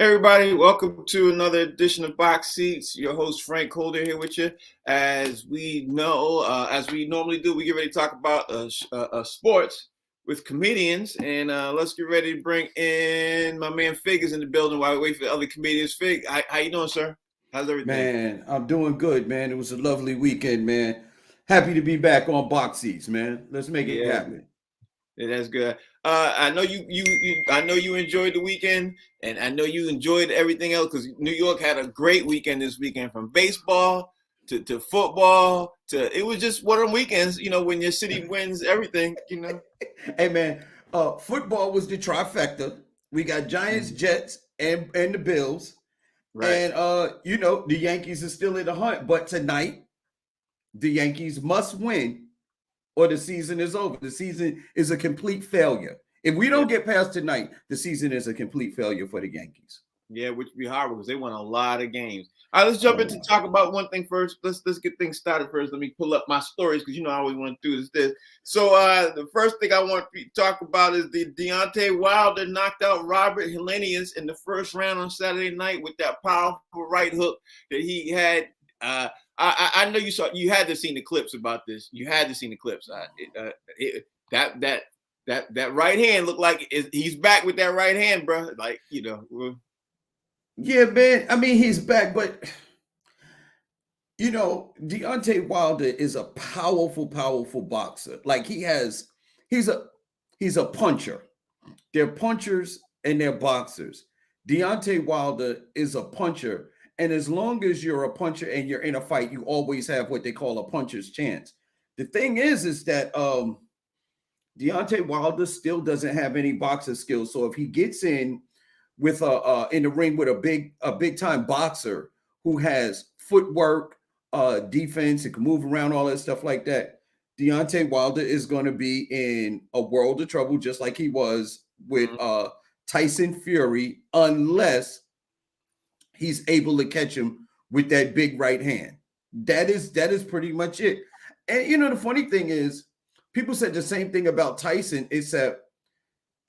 Hey everybody, welcome to another edition of Box Seats. Your host Frank Holder here with you. As we know, as we normally do, we get ready to talk about sports with comedians, and let's get ready to bring in my man Fig is in the building while we wait for the other comedians. Fig, how you doing, sir? How's everything? Man, I'm doing good, man. It was a lovely weekend, man. Happy to be back on box seats, man. Let's make it Yeah, happen. that's good. I know I know you enjoyed the weekend, and I know you enjoyed everything else because New York had a great weekend this weekend, from baseball to football to it was just one of them weekends. When your city wins everything. Hey, man, football was the trifecta. We got Giants, Mhm. Jets, and the Bills. Right. And the Yankees are still in the hunt. But tonight, the Yankees must win or the season is over. The season is a complete failure. If we Yeah. don't get past tonight, the season is a complete failure for the Yankees. Yeah, which would be horrible because they won a lot of games. All right, let's A jump into lot. talk about one thing first. Let's get things started first. Let me pull up my stories because I always want to do this. So the first thing I want to talk about is the Deontay Wilder knocked out Robert Helenius in the first round on Saturday night with that powerful right hook that he had. I know you had to seen the clips about this. You had to seen the clips. That right hand looked like he's back with that right hand, bro. Like Yeah, man. I mean, he's back, but Deontay Wilder is a powerful, powerful boxer. Like he's a he's a puncher. They're punchers and they're boxers. Deontay Wilder is a puncher, and as long as you're a puncher and you're in a fight, you always have what they call a puncher's chance. The thing is that Deontay Wilder still doesn't have any boxer skills. So if he gets with in the ring with a big time boxer who has footwork, defense, and can move around, all that stuff like that, Deontay Wilder is going to be in a world of trouble, just like he was with mhm. Tyson Fury, unless he's able to catch him with that big right hand. That is pretty much it. And the funny thing is, people said the same thing about Tyson, except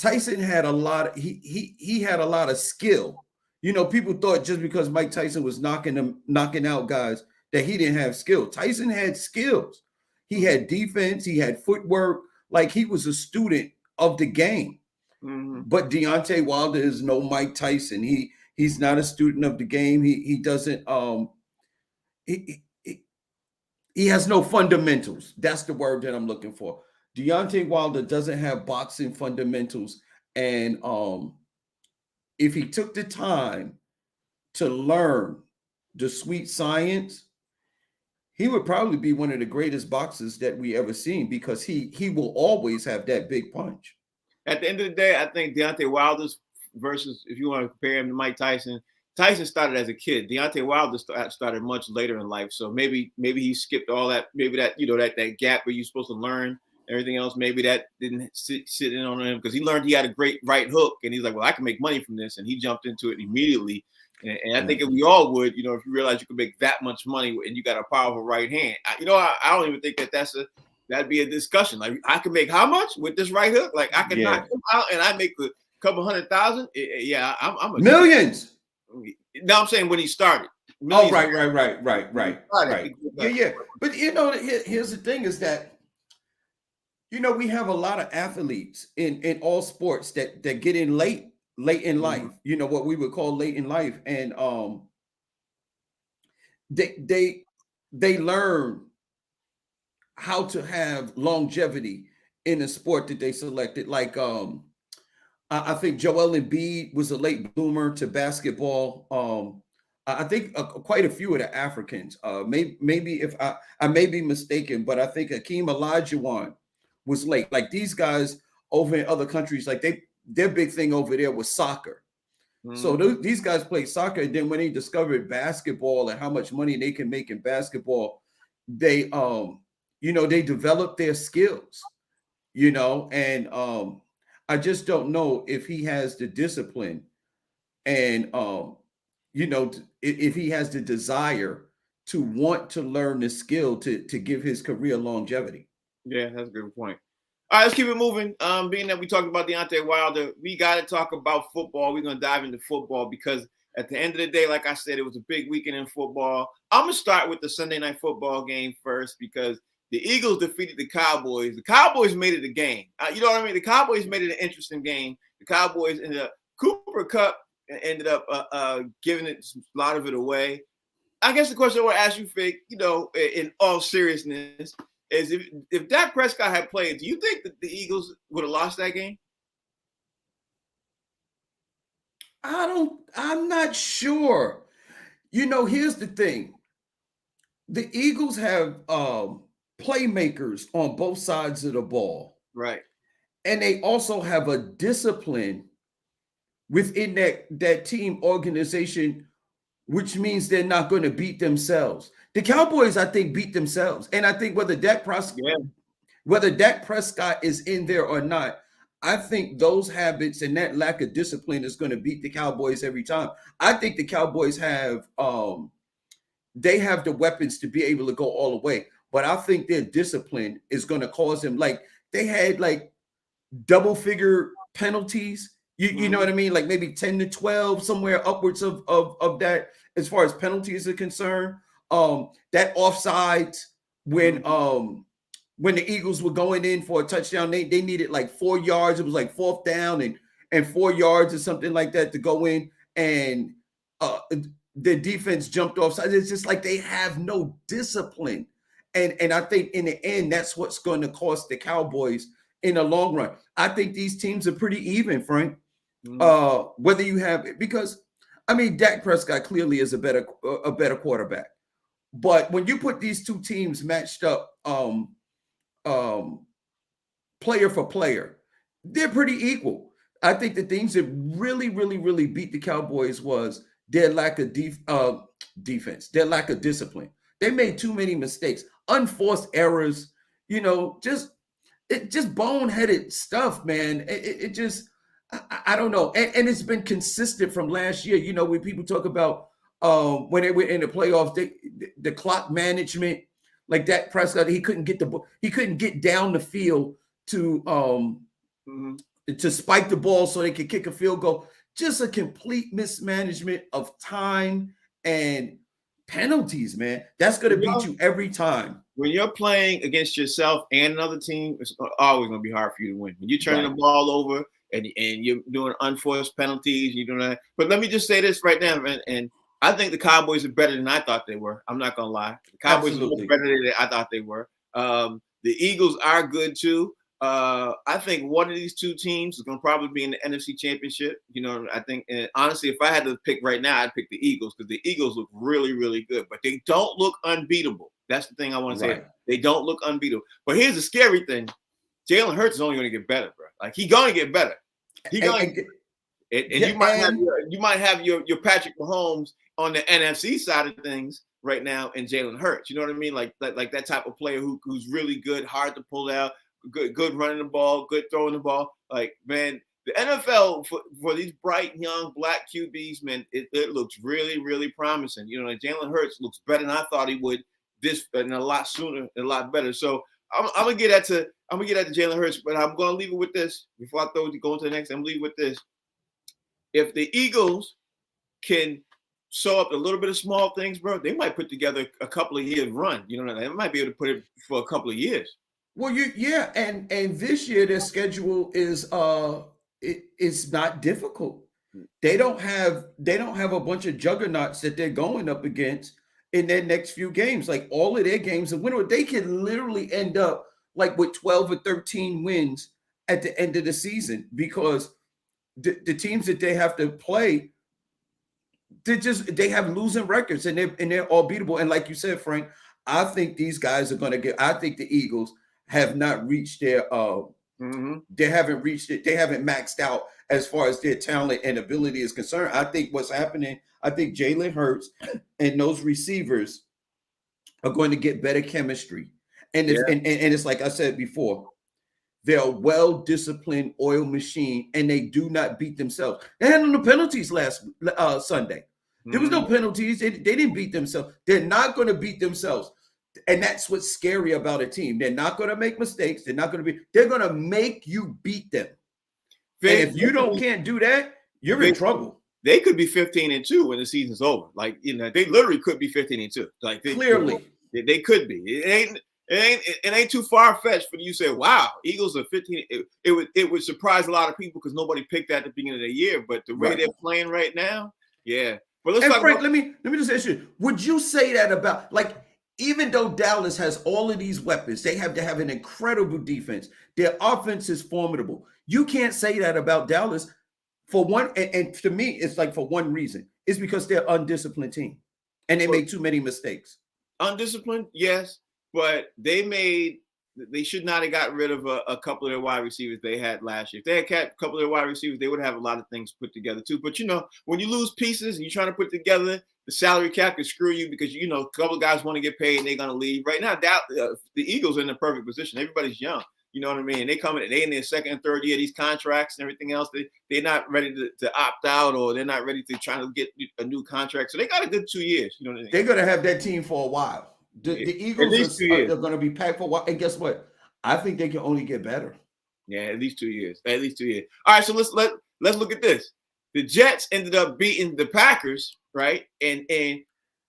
Tyson had a lot of he had a lot of skill. People thought just because Mike Tyson was knocking out guys that he didn't have skill. Tyson had skills. He had defense, he had footwork, like he was a student of the game. Mm-hmm. But Deontay Wilder is no Mike Tyson. He's not a student of the game. He doesn't he, he he has no fundamentals. That's the word that I'm looking for. Deontay Wilder doesn't have boxing fundamentals, and if he took the time to learn the sweet science, he would probably be one of the greatest boxers that we ever seen because he will always have that big punch. At the end of the day, I think Deontay Wilder's versus, if you want to compare him to Mike Tyson, Tyson started as a kid. Deontay Wilder started much later in life, so maybe he skipped all that. Maybe that gap where you're supposed to learn everything else. Maybe that didn't sit in on him because he learned he had a great right hook, and he's like, well, I can make money from this, and he jumped into it immediately. And I think if we all would, if you realize you can make that much money and you got a powerful right hand, I don't even think that'd be a discussion. Like, I can make how much with this right hook? Like, I can knock Yeah, him out and I make a couple 100,000. Yeah, I'm a huge. millions. No, I'm saying when he started, Oh, millions. right, right, right, right, When he right, started, right. Yeah, yeah. But here's the thing: is that we have a lot of athletes in all sports that get in late in life. Mhm. What we would call late in life, and they they they learn how to have longevity in a sport that they selected. Like I think Joel Embiid was a late bloomer to basketball. I think quite a few of the Africans. Maybe if I may be mistaken, but I think Hakeem Olajuwon was late. Like these guys over in other countries, like their big thing over there was soccer. So Mhm. these guys played soccer, and then when they discovered basketball and how much money they can make in basketball, they developed their skills. And I just don't know if he has the discipline and if he has the desire to want to learn the skill to give his career longevity. Yeah, that's a good point. All right, let's keep it moving. Being that we talked about Deontay Wilder, we got to talk about football. We're going to dive into football because at the end of the day, like I said, it was a big weekend in football. I'm going to start with the Sunday night football game first because the Eagles defeated the Cowboys. The Cowboys made it a game. You know what I mean? The Cowboys made it an interesting game. The Cowboys ended up, Cooper Kupp ended up giving a lot of it away. I guess the question I want to ask you, Fig, you know, in all seriousness, is if Dak Prescott had played, do you think that the Eagles would have lost that game? I'm not sure. You know, here's the thing. The Eagles have playmakers on both sides of the ball. Right. And they also have a discipline within that team organization, which means they're not going to beat themselves. The Cowboys, I think, beat themselves. And I think whether Dak Prescott is in there or not, I think those habits and that lack of discipline is going to beat the Cowboys every time. I think the Cowboys have they have the weapons to be able to go all the way. But I think their discipline is going to cause them, like they had like double figure penalties. You know what I mean? Like maybe 10 to 12, somewhere upwards of that as far as penalties are concerned. That offside when the Eagles were going in for a touchdown, they needed like 4 yards. It was like 4th down and 4 yards or something like that to go in, and the defense jumped offside. It's just like they have no discipline. And I think in the end, that's what's going to cost the Cowboys in the long run. I think these teams are pretty even, Frank. Whether you have, because I mean, Dak Prescott clearly is a better quarterback, but when you put these two teams matched up, player for player, they're pretty equal. I think the things that really beat the Cowboys was their lack of defense, their lack of discipline. They made too many mistakes, unforced errors, you know, just boneheaded stuff, man. It just, I don't know. And it's been consistent from last year. You know, when people talk about when they were in the playoffs, the clock management, like Dak Prescott, he couldn't get down the field to spike the ball so they could kick a field goal. Just a complete mismanagement of time and penalties, man. That's going to beat you every time. When you're playing against yourself and another team, it's always going to be hard for you to win. When you're turning the ball over and you're doing unforced penalties, you're doing that. But let me just say this right now, and I think the Cowboys are better than I thought they were. I'm not going to lie. The Cowboys are better than I thought they were. The Eagles are good too. I think one of these two teams is going to probably be in the NFC Championship. You know, I think, and honestly, if I had to pick right now, I'd pick the Eagles because the Eagles look really good, but they don't look unbeatable. That's the thing I want to say. They don't look unbeatable. But here's the scary thing: Jalen Hurts is only going to get better, bro. Like he's going to get better. You might have your Patrick Mahomes on the NFC side of things right now, and Jalen Hurts. You know what I mean? Like that type of player who's really good, hard to pull out. Good running the ball, good throwing the ball. Like, man, the NFL for these bright young black QBs, man, it looks really promising. You know, like Jalen Hurts looks better than I thought he would. This and a lot sooner, and a lot better. So I'm gonna get at to Jalen Hurts, but I'm gonna leave it with this before I go into the next. I'm gonna leave it with this. If the Eagles can sew up a little bit of small things, bro, they might put together a couple of years run. You know, they might be able to put it for a couple of years. Well, and this year their schedule is it's not difficult. They don't have a bunch of juggernauts that they're going up against in their next few games. Like all of their games are winnable. They can literally end up like with 12 or 13 wins at the end of the season because the teams that they have to play, they have losing records and they're all beatable. And like you said, Frank, I think these guys are going to get. I think the Eagles have not reached their they haven't reached it. They haven't maxed out as far as their talent and ability is concerned. I think what's happening, I think Jalen Hurts and those receivers are going to get better chemistry. And it's like I said before, they're a well-disciplined oil machine and they do not beat themselves. They had no penalties last Sunday. There was no penalties. They didn't beat themselves. They're not going to beat themselves. And that's what's scary about a team. They're not going to make mistakes. They're going to make you beat them. And if you can't do that, you're in trouble. They could be 15-2 when the season's over. Like, they literally could be 15-2. Like, clearly they could be. It ain't too far fetched for you to say, wow, Eagles are 15. It would surprise a lot of people because nobody picked that at the beginning of the year. But the way they're playing right now, yeah. But let's talk Frank, about. Let me just ask you: would you say that about, like, even though Dallas has all of these weapons, they have to have an incredible defense. Their offense is formidable. You can't say that about Dallas for one. And to me, it's like for one reason. It's because they're an undisciplined team and they make too many mistakes. Undisciplined, yes, but they should not have got rid of a couple of their wide receivers they had last year. If they had kept a couple of their wide receivers, they would have a lot of things put together too. But when you lose pieces and you're trying to put together, the salary cap can screw you because a couple of guys want to get paid and they're gonna leave. Right now, the Eagles are in the perfect position. Everybody's young. You know what I mean? They in their second and third year, these contracts and everything else. They're not ready to opt out, or they're not ready to try to get a new contract. So they got a good 2 years. You know what I mean? They're gonna have that team for a while. The Eagles are going to be packed for a while. And guess what? I think they can only get better. Yeah, at least 2 years. At least 2 years. All right, so let's look at this. The Jets ended up beating the Packers, right? And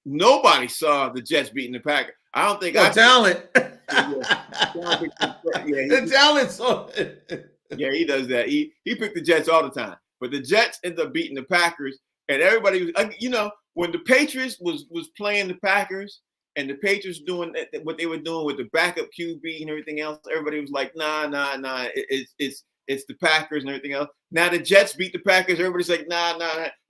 nobody saw the Jets beating the Packers. I don't think talent. The talent saw it. Yeah, he does that. He picked the Jets all the time. But the Jets ended up beating the Packers, and everybody was, when the Patriots was playing the Packers, and the Patriots doing what they were doing with the backup QB and everything else, everybody was like, nah. It's the Packers and everything else. Now the Jets beat the Packers. Everybody's like, nah.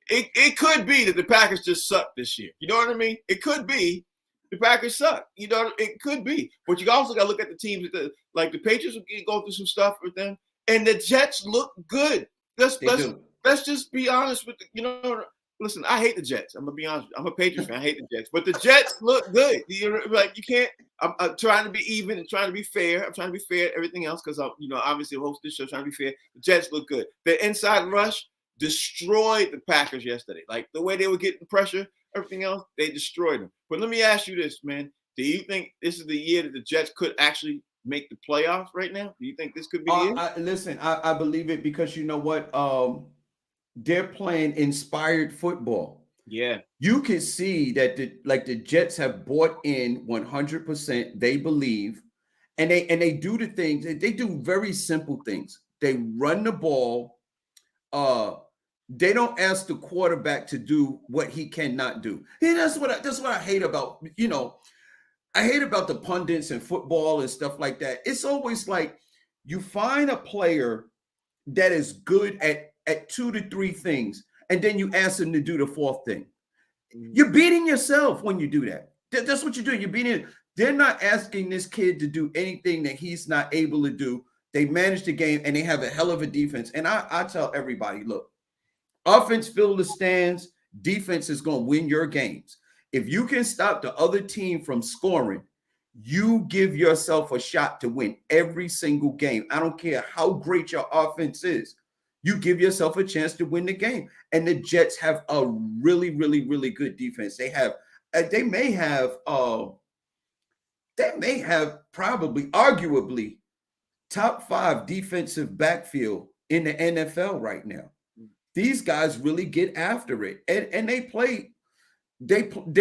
It could be that the Packers just suck this year. You know what I mean? It could be the Packers suck. It could be. But you also got to look at the teams like the Patriots will go through some stuff with them, and the Jets look good. Let's just be honest with Listen, I hate the Jets. I'm gonna be honest. I'm a Patriots fan. I hate the Jets, but the Jets look good. You can't. I'm trying to be even and trying to be fair. I'm trying to be fair to everything else because obviously host this show, trying to be fair. The Jets look good. The inside rush destroyed the Packers yesterday. Like the way they were getting pressure, everything else, they destroyed them. But let me ask you this, man. Do you think this is the year that the Jets could actually make the playoffs right now? Do you think this could be the year? Listen, I believe it because you know what? They're playing inspired football. Yeah. You can see that the Jets have bought in 100%. They believe, and they do the things. They do very simple things. They run the ball. They don't ask the quarterback to do what he cannot do. And that's what I hate about, I hate about the pundits and football and stuff like that. It's always like you find a player that is good at 2 to 3 things, and then you ask them to do the 4th thing. You're beating yourself when you do that. That's what you're doing. You're beating. They're not asking this kid to do anything that he's not able to do. They manage the game, and they have a hell of a defense. And I tell everybody, look, offense fill the stands. Defense is going to win your games. If you can stop the other team from scoring, you give yourself a shot to win every single game. I don't care how great your offense is. You give yourself a chance to win the game. And the Jets have a really, really, really good defense. They may have probably, arguably, top 5 defensive backfield in the NFL right now. These guys really get after it. And they're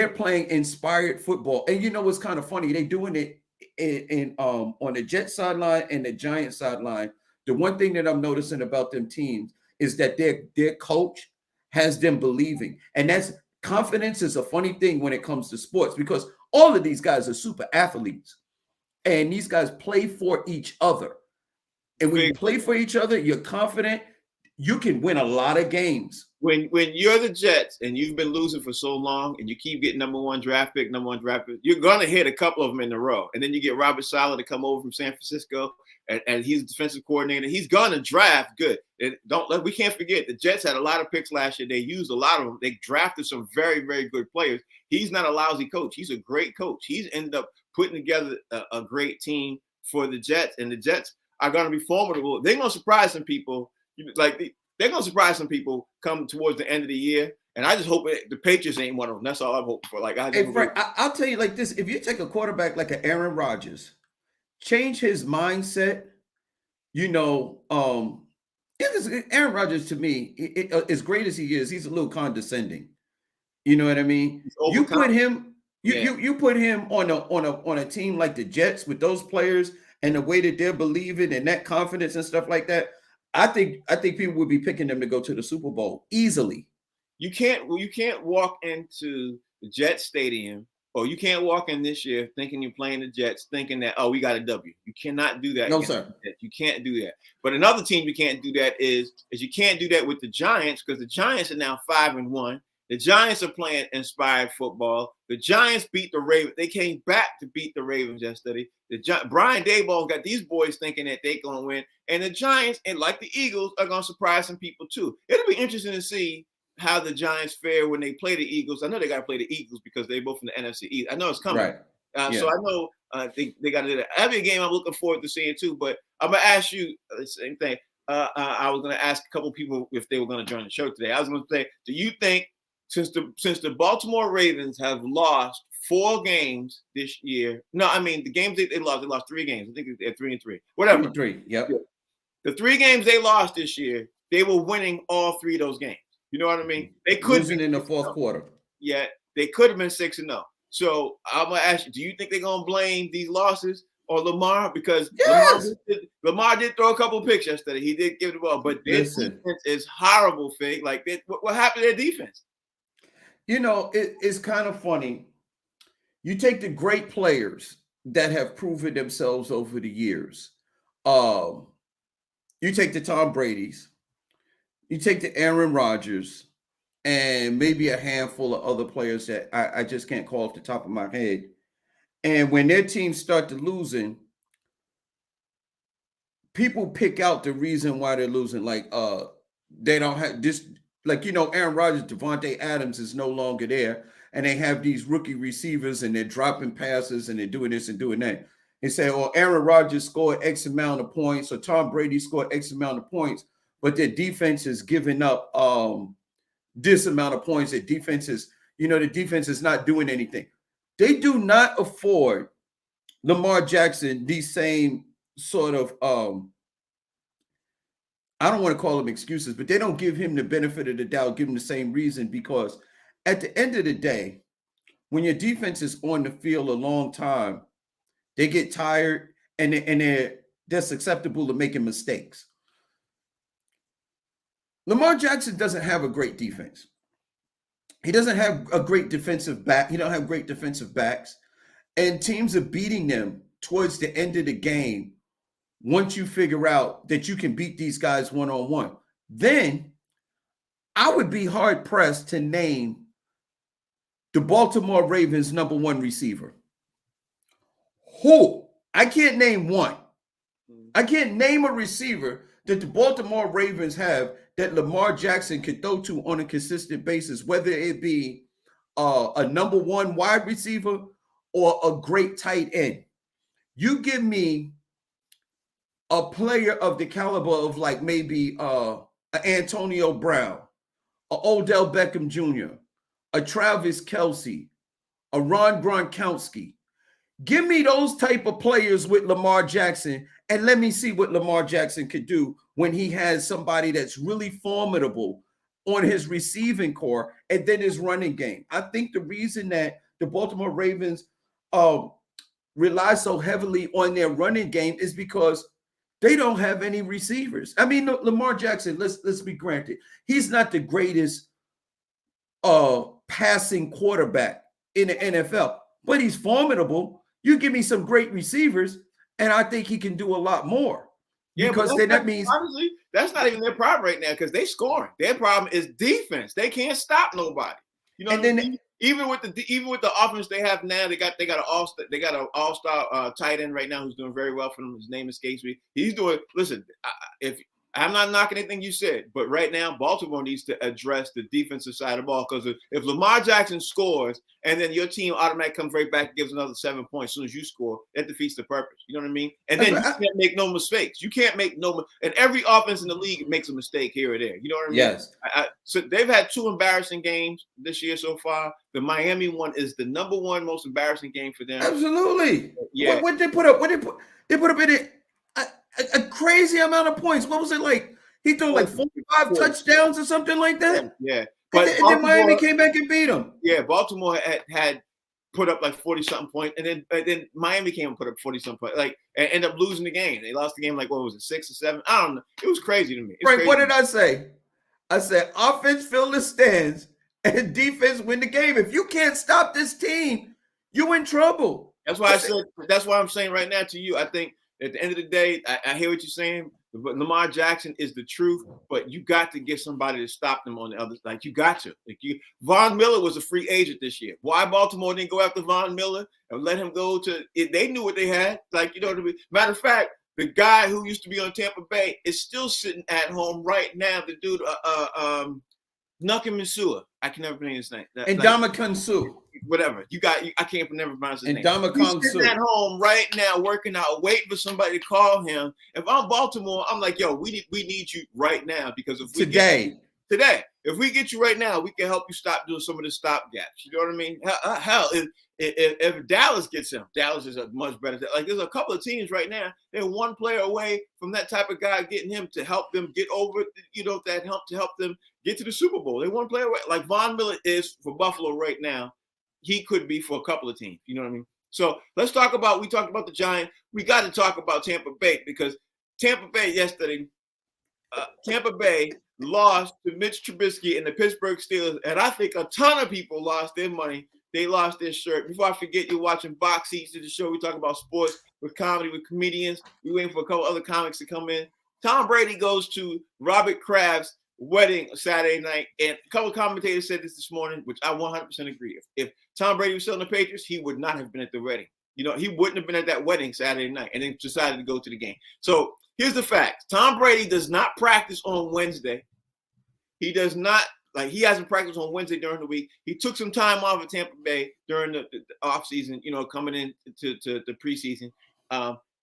playing inspired football. And you know what's kind of funny? They're doing it in on the Jets sideline and the Giants sideline. The one thing that I'm noticing about them teams is that their coach has them believing. And that's confidence is a funny thing when it comes to sports because all of these guys are super athletes. And these guys play for each other. And when you play for each other, you're confident. You can win a lot of games. When you're the Jets and you've been losing for so long and you keep getting number one draft pick, you're going to hit a couple of them in a row. And then you get Robert Saleh to come over from San Francisco and he's defensive coordinator. He's going to draft good. And we can't forget the Jets had a lot of picks last year. They used a lot of them. They drafted some very, very good players. He's not a lousy coach. He's a great coach. He's ended up putting together a great team for the Jets, and the Jets are going to be formidable. They're going to surprise some people. They're going to surprise some people come towards the end of the year. And I just hope the Patriots ain't one of them. That's all I'm hoping for. Like, Hey, Frank, I'll tell you like this: if you take a quarterback like an Aaron Rodgers, change his mindset, you know, Aaron Rodgers to me, as great as he is, he's a little condescending. You know what I mean? You put him, you put him on a team like the Jets with those players and the way that they're believing and that confidence and stuff like that. I think people would be picking them to go to the Super Bowl easily. You can't walk into the Jets stadium, or you can't walk in this year thinking you're playing the Jets, thinking that, oh, we got a W. You cannot do that. No, sir. You can't do that. But another team you can't do that is you can't do that with the Giants, because the Giants are now 5-1. The Giants are playing inspired football. The Giants beat the Ravens. They came back to beat the Ravens yesterday. Brian Daboll got these boys thinking that they're going to win. And the Giants, and like the Eagles, are going to surprise some people too. It'll be interesting to see how the Giants fare when they play the Eagles. I know they got to play the Eagles because they're both from the NFC East. I know it's coming. Right. So I know they got to do that. That'll be a game I'm looking forward to seeing too. But I'm going to ask you the same thing. I was going to ask a couple people if they were going to join the show today. I was going to say, do you think since the Baltimore Ravens have lost 4 games this year? No, I mean the games they lost 3 games. I think they're 3-3. Whatever. 3. Yep. The 3 games they lost this year, they were winning all 3 of those games. You know what I mean? They could losing in the fourth quarter. Yeah, they could have been 6-0. So I'm gonna ask you: do you think they're gonna blame these losses on Lamar? Because Lamar did throw a couple of picks yesterday. He did give the ball, but their defense is horrible. Fig, like what happened to their defense? You know, it's kind of funny. You take the great players that have proven themselves over the years. You take the Tom Brady's, you take the Aaron Rodgers, and maybe a handful of other players that I just can't call off the top of my head. And when their teams start to losing, people pick out the reason why they're losing. Like they don't have this. Like, you know, Aaron Rodgers, Devontae Adams is no longer there. And they have these rookie receivers and they're dropping passes and they're doing this and doing that. They say, oh, Aaron Rodgers scored X amount of points, or Tom Brady scored X amount of points, but their defense is giving up this amount of points. Their defense is, you know, the defense is not doing anything. They do not afford Lamar Jackson these same sort of I don't want to call them excuses, but they don't give him the benefit of the doubt, give him the same reason, because at the end of the day, when your defense is on the field a long time, they get tired and they're susceptible to making mistakes. Lamar Jackson doesn't have a great defense. He doesn't have a great defensive back. He don't have great defensive backs. And teams are beating them towards the end of the game. Once you figure out that you can beat these guys one-on-one, then I would be hard-pressed to name the Baltimore Ravens' number 1 receiver. Who? I can't name one. I can't name a receiver that the Baltimore Ravens have that Lamar Jackson can throw to on a consistent basis, whether it be a number 1 wide receiver or a great tight end. You give me a player of the caliber of like maybe Antonio Brown, a Odell Beckham Jr., a Travis Kelce, a Ron Gronkowski. Give me those type of players with Lamar Jackson, and let me see what Lamar Jackson could do when he has somebody that's really formidable on his receiving core and then his running game. I think the reason that the Baltimore Ravens rely so heavily on their running game is because they don't have any receivers. I mean, Lamar Jackson, let's be granted, he's not the greatest passing quarterback in the NFL, but he's formidable. You give me some great receivers, and I think he can do a lot more. Yeah, because then that means honestly, that's not even their problem right now, because they scoring. Their problem is defense. They can't stop nobody. You know, and then even with the offense they have now, they got an all-star tight end right now who's doing very well for them. His name escapes me. He's doing. Listen, if I'm not knocking anything you said, but right now Baltimore needs to address the defensive side of the ball, because if Lamar Jackson scores and then your team automatically comes right back and gives another 7 points as soon as you score, that defeats the purpose. You know what I mean? And then you can't make no mistakes. You can't make no, and every offense in the league makes a mistake here or there. You know what I mean? Yes. So they've had 2 embarrassing games this year so far. The Miami one is the number 1 most embarrassing game for them. Absolutely. Yeah. What they put up? They put up in it a crazy amount of points. What was it like? He threw like 45 touchdowns or something like that. Yeah. But then Miami came back and beat them. Yeah, Baltimore had put up like 40-something points, and then Miami came and put up 40-something points, like, and ended up losing the game. They lost the game like, what was it, 6 or 7? I don't know. It was crazy to me. Frank, what did I say? I said offense fill the stands and defense win the game. If you can't stop this team, you in trouble. That's why I said. That's why I'm saying right now to you. I think at the end of the day, I hear what you're saying. But Lamar Jackson is the truth, but you got to get somebody to stop them on the other. Like, you got to. Von Miller was a free agent this year. Why Baltimore didn't go after Von Miller and let him go to? They knew what they had. Like, you know what I mean? Matter of fact, the guy who used to be on Tampa Bay is still sitting at home right now. The dude, Nukem Mansua. I can never pronounce his name. And Ndamukong Suh. Whatever. I can't never pronounce his name. Ndamukong He's sitting at home right now working out, waiting for somebody to call him. If I'm Baltimore, I'm like, yo, we need you right now, because if we today, if we get you right now, we can help you stop doing some of the stopgaps. You know what I mean? Hell, if Dallas gets him, Dallas is a much better. Like, there's a couple of teams right now. They're 1 player away from that type of guy getting him to help them get over. That help them get to the Super Bowl. They're 1 player away. Like Von Miller is for Buffalo right now. He could be for a couple of teams. You know what I mean? So let's talk about. We talked about the Giants. We got to talk about Tampa Bay, because Tampa Bay yesterday. Tampa Bay lost to Mitch Trubisky and the Pittsburgh Steelers, and I think a ton of people lost their money. They lost their shirt. Before I forget, you're watching Box Seats, the show. We talk about sports with comedy, with comedians. We're waiting for a couple other comics to come in. Tom Brady goes to Robert Kraft's wedding Saturday night, and a couple of commentators said this morning, which I 100% agree. If Tom Brady was still in the Patriots, he would not have been at the wedding. He wouldn't have been at that wedding Saturday night, and then decided to go to the game. So here's the facts. Tom Brady does not practice on Wednesday. He does not, he hasn't practiced on Wednesday during the week. He took some time off at Tampa Bay during the offseason, coming into the preseason.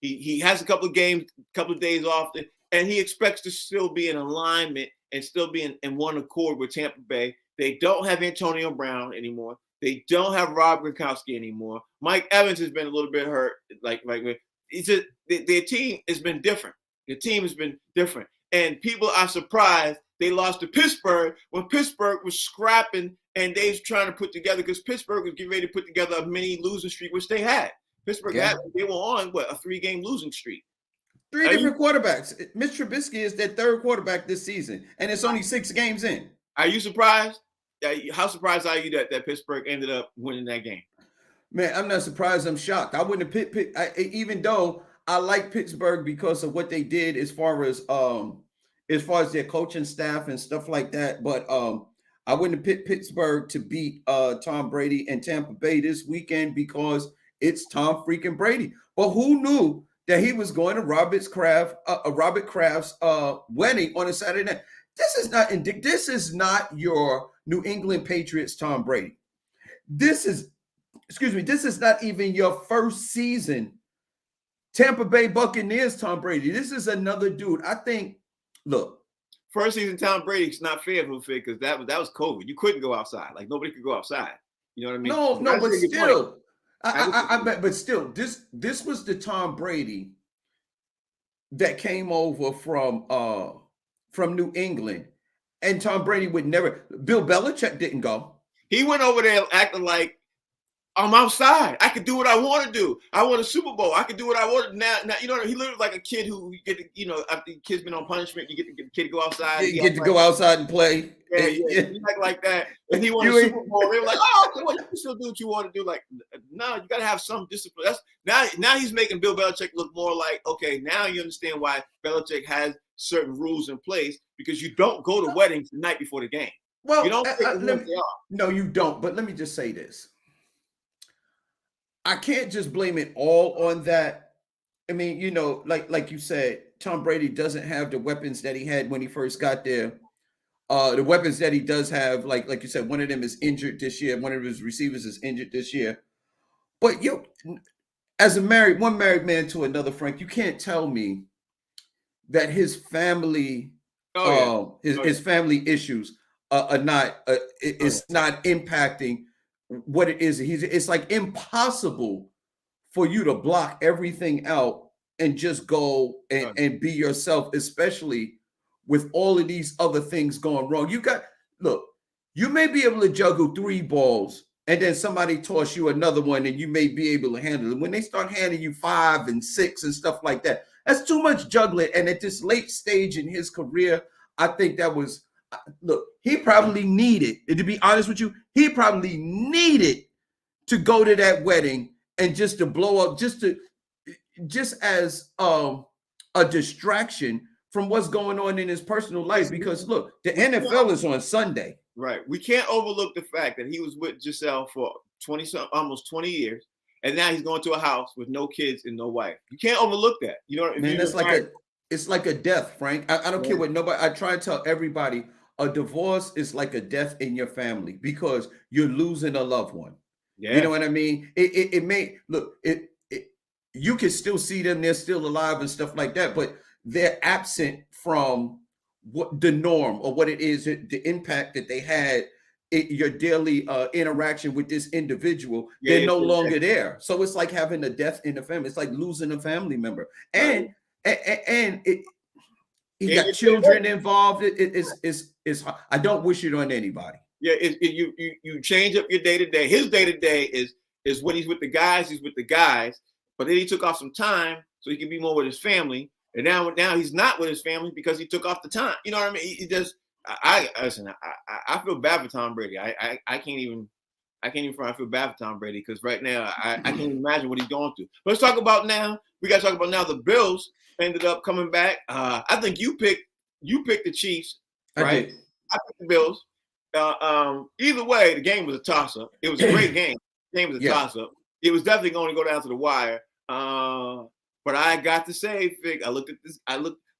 He has a couple of games, couple of days off, and he expects to still be in alignment and still be in one accord with Tampa Bay. They don't have Antonio Brown anymore. They don't have Rob Gronkowski anymore. Mike Evans has been a little bit hurt. Their team has been different. The team has been different. And people are surprised they lost to Pittsburgh when Pittsburgh was scrapping and they was trying to put together, because Pittsburgh was getting ready to put together a mini losing streak, which they had. Pittsburgh they were on, a 3-game losing streak. 3 different quarterbacks. Mitch Trubisky is their 3rd quarterback this season, and it's only 6 games in. Are you surprised? How surprised are you that Pittsburgh ended up winning that game? Man, I'm not surprised. I'm shocked. I wouldn't have picked even though I like Pittsburgh because of what they did as far as their coaching staff and stuff like that. But I wouldn't have picked Pittsburgh to beat Tom Brady and Tampa Bay this weekend, because it's Tom freaking Brady. But who knew that he was going to Robert Kraft's wedding on a Saturday night? This is not your New England Patriots Tom Brady. This is not even your first season Tampa Bay Buccaneers Tom Brady. This is another dude. I think, look, first season Tom Brady's not fair, because that was COVID. You couldn't go outside. Like, nobody could go outside. You know what I mean? No, but still, but still, this was the Tom Brady that came over from New England, and Tom Brady would never. Bill Belichick didn't go. He went over there acting like, I'm outside. I could do what I want to do. I want a Super Bowl. I could do what I want now. He literally like a kid who after the kid's been on punishment, you get the kid to go outside. You get to go outside and play. Yeah. He like that. And he won a Super Bowl. They were like, oh, you can still do what you want to do. Like, no, you got to have some discipline. Now he's making Bill Belichick look more like, okay, now you understand why Belichick has certain rules in place, because you don't go to weddings the night before the game. Well, you don't no, you don't. But let me just say this. I can't just blame it all on that. I mean, like you said, Tom Brady doesn't have the weapons that he had when he first got there. The weapons that he does have, like you said, one of them is injured this year. One of his receivers is injured this year. But as one married man to another, Frank, you can't tell me that his family, his family issues are not not impacting what it is. It's like impossible for you to block everything out and just go and be yourself, especially with all of these other things going wrong. You may be able to juggle 3 balls and then somebody toss you another one and you may be able to handle it. When they start handing you 5 and 6 and stuff like that, that's too much juggling. And at this late stage in his career, I think that was, he probably needed, to be honest with you, he probably needed to go to that wedding and just to blow up, just as a distraction from what's going on in his personal life. Because look, the NFL is on Sunday. Right. We can't overlook the fact that he was with Giselle for almost 20 years. And now he's going to a house with no kids and no wife. You can't overlook that. You know, man, it's like a death, Frank. I don't care what nobody. I try to tell everybody, a divorce is like a death in your family because you're losing a loved one. Yeah. You know what I mean? It may look. You can still see them; they're still alive and stuff like that, but they're absent from what the norm or what it is, the impact that they had. Your daily interaction with this individual, they're no longer there. So it's like having a death in the family. It's like losing a family member, and you got children involved. It's I don't wish it on anybody. Yeah, you change up your day to day. His day to day is when he's with the guys. He's with the guys, but then he took off some time so he can be more with his family. And now he's not with his family because he took off the time. You know what I mean? He just. Listen. I feel bad for Tom Brady. I can't even. I feel bad for Tom Brady because right now I can't even imagine what he's going through. Let's talk about now. We got to talk about now. The Bills ended up coming back. I think you picked the Chiefs, right? I picked the Bills. Either way, the game was a toss-up. It was a great game. The game was a toss-up. It was definitely going to go down to the wire. But I got to say, Fig, I looked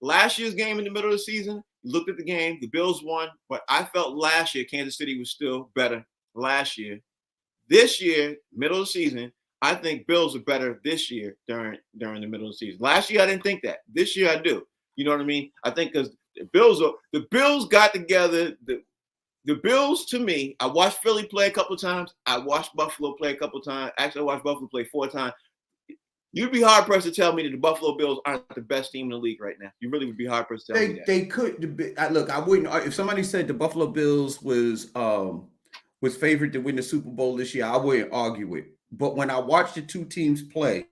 last year's game in the middle of the season. Looked at the game. The Bills won, but I felt last year Kansas City was still better last year. This year, middle of the season, I think Bills are better this year during the middle of the season. Last year, I didn't think that. This year, I do. You know what I mean? I think because the Bills got together. The Bills, to me, I watched Philly play a couple of times. I watched Buffalo play a couple of times. Actually, I watched Buffalo play 4 times. You'd be hard pressed to tell me that the Buffalo Bills aren't the best team in the league right now. You really would be hard pressed to tell me that. They could. Look, I wouldn't. If somebody said the Buffalo Bills was favored to win the Super Bowl this year, I wouldn't argue it. But when I watch the two teams play,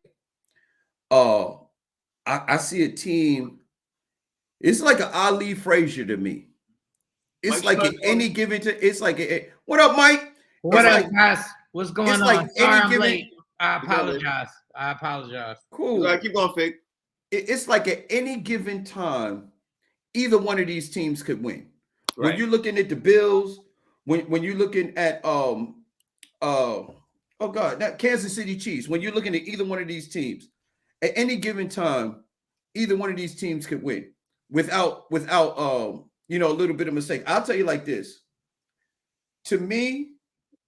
I see a team. It's like an Ali Frazier to me. It's Mike, like at any given. It's like what up, Mike? What up, guys? What's going on? Like sorry, I'm late. I apologize. Cool. Right, keep going, Fig. It's like at any given time, either one of these teams could win. Right. When you're looking at the Bills, when you're looking at that Kansas City Chiefs, when you're looking at either one of these teams, at any given time, either one of these teams could win without a little bit of mistake. I'll tell you like this. To me,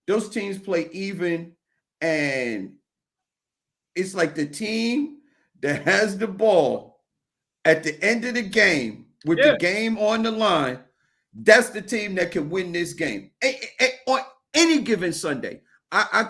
those teams play even, and it's like the team that has the ball at the end of the game with the game on the line, that's the team that can win this game. On any given Sunday. I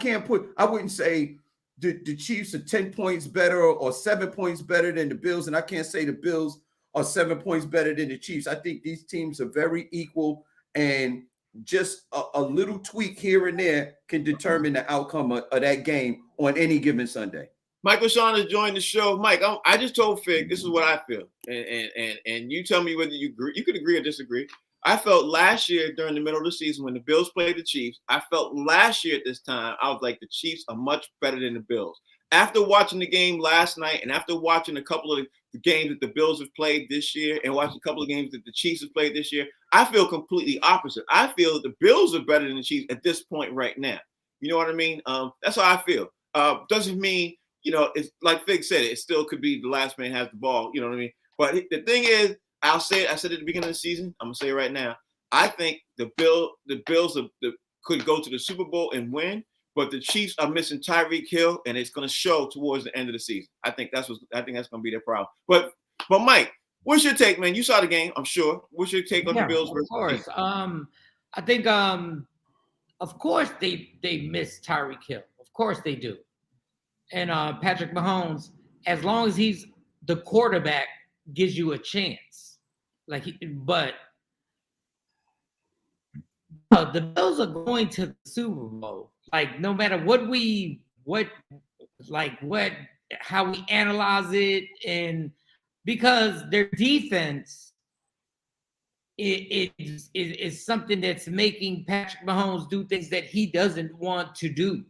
wouldn't say the Chiefs are 10 points better or 7 points better than the Bills, and I can't say the Bills are 7 points better than the Chiefs. I think these teams are very equal, and just a little tweak here and there can determine the outcome of that game on any given Sunday. Mike LaShawn has joined the show. Mike, I just told Fig this is what I feel, and you tell me whether you agree. You could agree or disagree. I felt last year during the middle of the season when the Bills played the Chiefs, I felt last year at this time, I was like, the Chiefs are much better than the Bills. After watching the game last night and after watching a couple of the games that the Bills have played this year and watching a couple of games that the Chiefs have played this year, I feel completely opposite. I feel that the Bills are better than the Chiefs at this point right now. You know what I mean? That's how I feel. Doesn't mean it's like Fig said, it still could be the last man has the ball. You know what I mean? But the thing is, I said at the beginning of the season, I'm gonna say it right now. I think the Bills could go to the Super Bowl and win, but the Chiefs are missing Tyreek Hill, and it's gonna show towards the end of the season. I think that's gonna be their problem. But Mike, what's your take, man? You saw the game, I'm sure. What's your take on the Bills? Of course. I think of course they miss Tyreek Hill. Of course they do. And Patrick Mahomes, as long as he's the quarterback, gives you a chance. But the Bills are going to the Super Bowl. Like, no matter how we analyze it, and because their defense is something that's making Patrick Mahomes do things that he doesn't want to do.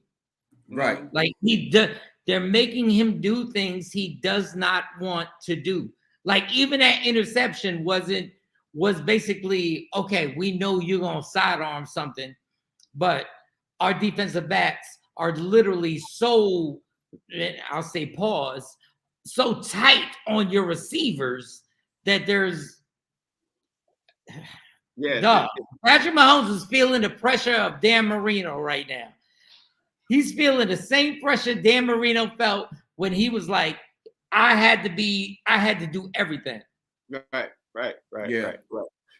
Right. Like they're making him do things he does not want to do. Like, even that interception was basically, okay, we know you're gonna sidearm something, but our defensive backs are literally so, I'll say pause, so tight on your receivers that there's Patrick Mahomes is feeling the pressure of Dan Marino right now. He's feeling the same pressure Dan Marino felt when he was like, I had to do everything. Right.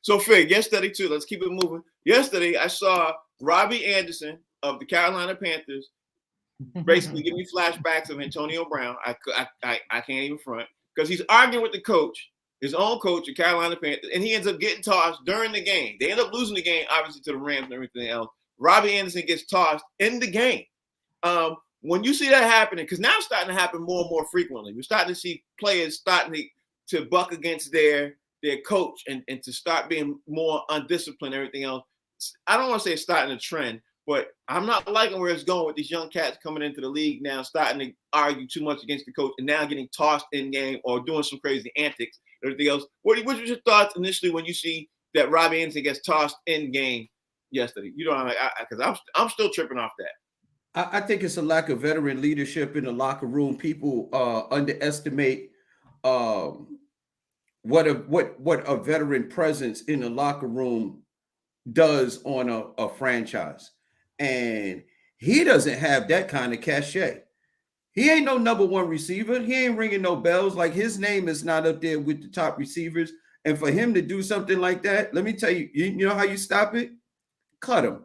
So Fig, yesterday too, let's keep it moving. Yesterday, I saw Robbie Anderson of the Carolina Panthers basically give me flashbacks of Antonio Brown. I can't even front, because he's arguing with the coach, his own coach of Carolina Panthers, and he ends up getting tossed during the game. They end up losing the game, obviously, to the Rams and everything else. Robbie Anderson gets tossed in the game. When you see that happening, because now it's starting to happen more and more frequently. We're starting to see players starting to buck against their coach and to start being more undisciplined and everything else. I don't want to say it's starting a trend, but I'm not liking where it's going with these young cats coming into the league now, starting to argue too much against the coach and now getting tossed in game or doing some crazy antics and everything else. What was your thoughts initially when you see that Robbie Anderson gets tossed in game yesterday? Because I'm still tripping off that. I think it's a lack of veteran leadership in the locker room. People underestimate what a veteran presence in the locker room does on a franchise. And he doesn't have that kind of cachet. He ain't no number one receiver. He ain't ringing no bells. Like, his name is not up there with the top receivers. And for him to do something like that, let me tell you, you know how you stop it? Cut him.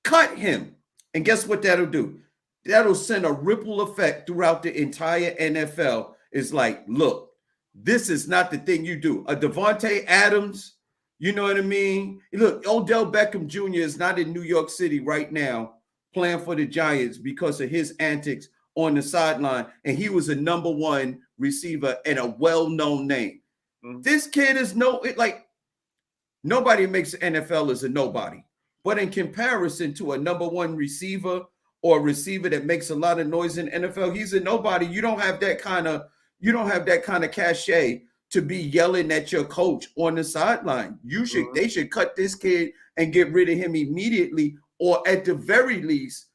Cut him. And guess what that'll do? That'll send a ripple effect throughout the entire NFL. It's like, look, this is not the thing you do. A Devontae Adams, you know what I mean? Look, Odell Beckham Jr. is not in New York City right now playing for the Giants because of his antics on the sideline. And he was a number one receiver and a well-known name. Mm-hmm. This kid is nobody makes the NFL as a nobody. But in comparison to a number one receiver or a receiver that makes a lot of noise in the NFL, he's a nobody. You don't have that kind of cachet to be yelling at your coach on the sideline. They should cut this kid and get rid of him immediately, or at the very least,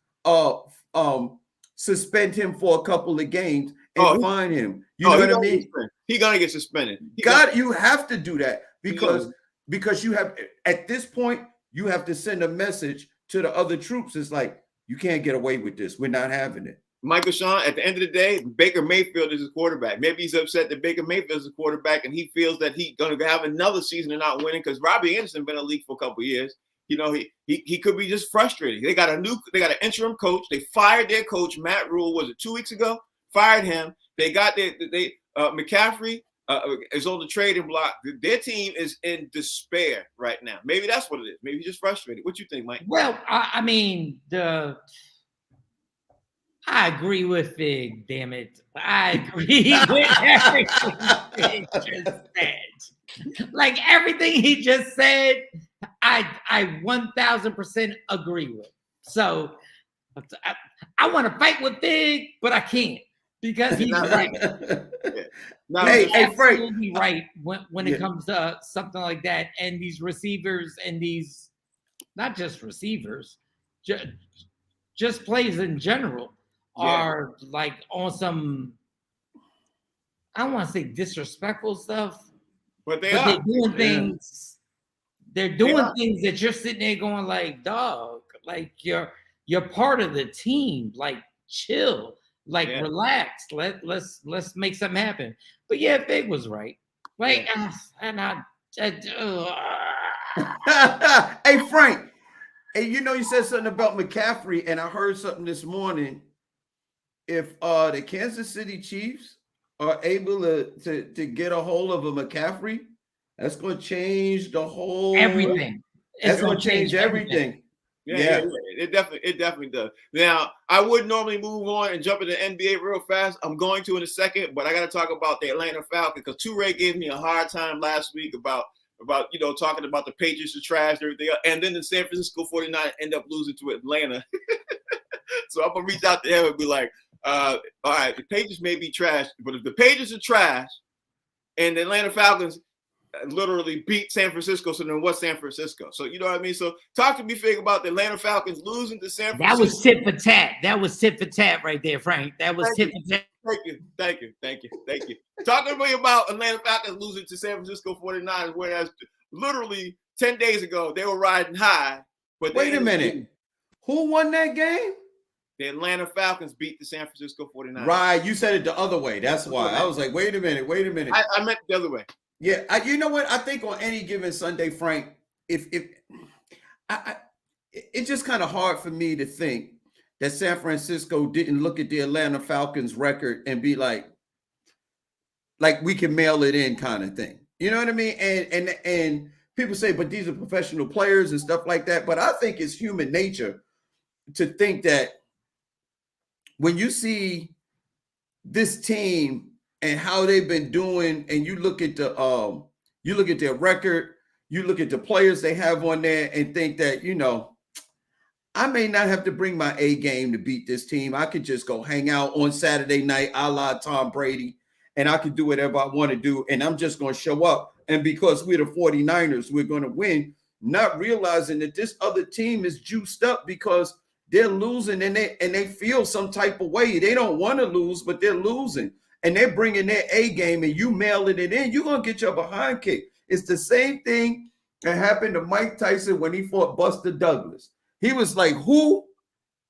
suspend him for a couple of games and fine him. You know what I mean? He's gonna get suspended. You have to do that because you have, at this point, you have to send a message to the other troops. It's like, you can't get away with this. We're not having it. Michael Sean, at the end of the day, Baker Mayfield is his quarterback. Maybe he's upset that Baker Mayfield is his quarterback and he feels that he's going to have another season and not winning, because Robbie Anderson been in the league for a couple of years. You know, he could be just frustrated. They got an interim coach. They fired their coach, Matt Rule, was it 2 weeks ago? Fired him. They got McCaffrey is on the trading block. Their team is in despair right now. Maybe that's what it is. Maybe he's just frustrated. What you think, Mike? Well, I mean, I agree with Fig, damn it. I agree with everything Fig just said. Like, everything he just said, I 1000% agree with. So I want to fight with Fig, but I can't, because he's right. He's absolutely right when it comes to something like that. And these receivers and these, not just receivers, just plays in general. are like on some, I don't want to say disrespectful stuff, but they're doing things. They're doing things that you're sitting there going like, dog, like you're part of the team. Like, chill, like relax. Let's make something happen. But yeah, Fig was right. Like, hey Frank, hey, you said something about McCaffrey, and I heard something this morning. If the Kansas City Chiefs are able to get a hold of a McCaffrey, that's going to change the whole everything. That's going to change everything. Yeah, it definitely does. Now, I would normally move on and jump into NBA real fast. I'm going to in a second, but I got to talk about the Atlanta Falcons because Toure gave me a hard time last week about talking about the Patriots are trash and everything, and then the San Francisco 49ers end up losing to Atlanta. So I'm gonna reach out to him and be like, all right, the Patriots may be trash, but if the Patriots are trash and the Atlanta Falcons literally beat San Francisco, so then what's San Francisco? So you know what I mean? So talk to me, Fig, about the Atlanta Falcons losing to San Francisco. That was tit for tat. That was tit for tat right there, Frank. That was tit for tat. Thank you. Talk to me about Atlanta Falcons losing to San Francisco 49ers, whereas literally 10 days ago they were riding high. But wait a minute. Who won that game? The Atlanta Falcons beat the San Francisco 49ers. Right, you said it the other way. That's why. I was like, wait a minute. I meant the other way. Yeah, you know what? I think on any given Sunday, Frank, it's just kind of hard for me to think that San Francisco didn't look at the Atlanta Falcons record and be like we can mail it in kind of thing. You know what I mean? And people say, but these are professional players and stuff like that. But I think it's human nature to think that when you see this team and how they've been doing, and you look at their record, you look at the players they have on there, and think that, I may not have to bring my A game to beat this team. I could just go hang out on Saturday night, a la Tom Brady, and I could do whatever I want to do, and I'm just going to show up. And because we're the 49ers, we're going to win, not realizing that this other team is juiced up because they're losing and they feel some type of way. They don't want to lose, but they're losing. And they're bringing their A game, and you mailing it in, you're going to get your behind kicked. It's the same thing that happened to Mike Tyson when he fought Buster Douglas. He was like, who?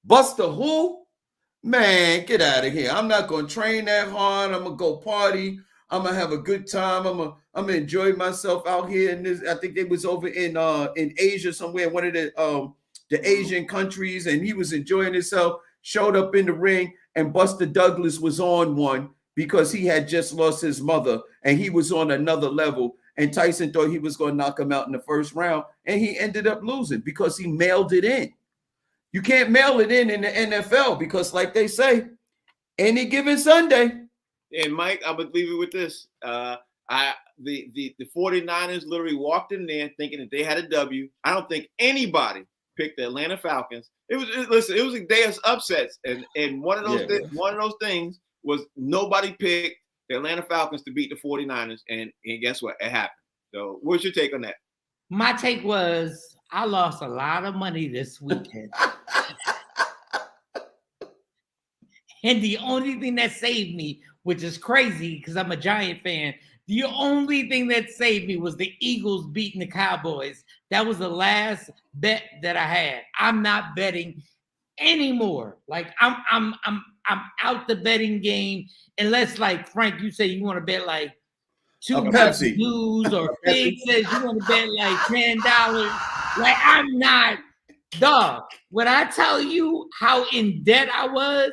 Buster who? Man, get out of here. I'm not going to train that hard. I'm going to go party. I'm going to have a good time. I'm going to enjoy myself out here. In this, I think they was over in Asia somewhere, one of the Asian countries, and he was enjoying himself, showed up in the ring, and Buster Douglas was on one because he had just lost his mother, and he was on another level. And Tyson thought he was going to knock him out in the first round, and he ended up losing because he mailed it in. You can't mail it in the NFL because, like they say, any given Sunday. And Mike, I would leave you with this. The 49ers literally walked in there thinking that they had a W. I don't think anybody picked the Atlanta Falcons. It was a day of upsets, and one of those things was nobody picked the Atlanta Falcons to beat the 49ers, and guess what? It happened. So what's your take on that? My take was I lost a lot of money this weekend. And the only thing that saved me, which is crazy because I'm a Giant fan, the only thing that saved me was the Eagles beating the Cowboys. That was the last bet that I had. I'm not betting anymore. Like I'm out the betting game unless, like Frank, you say you want to bet like $2 news, or Fig says you want to bet like $10. Like I'm not, dog. When I tell you how in debt I was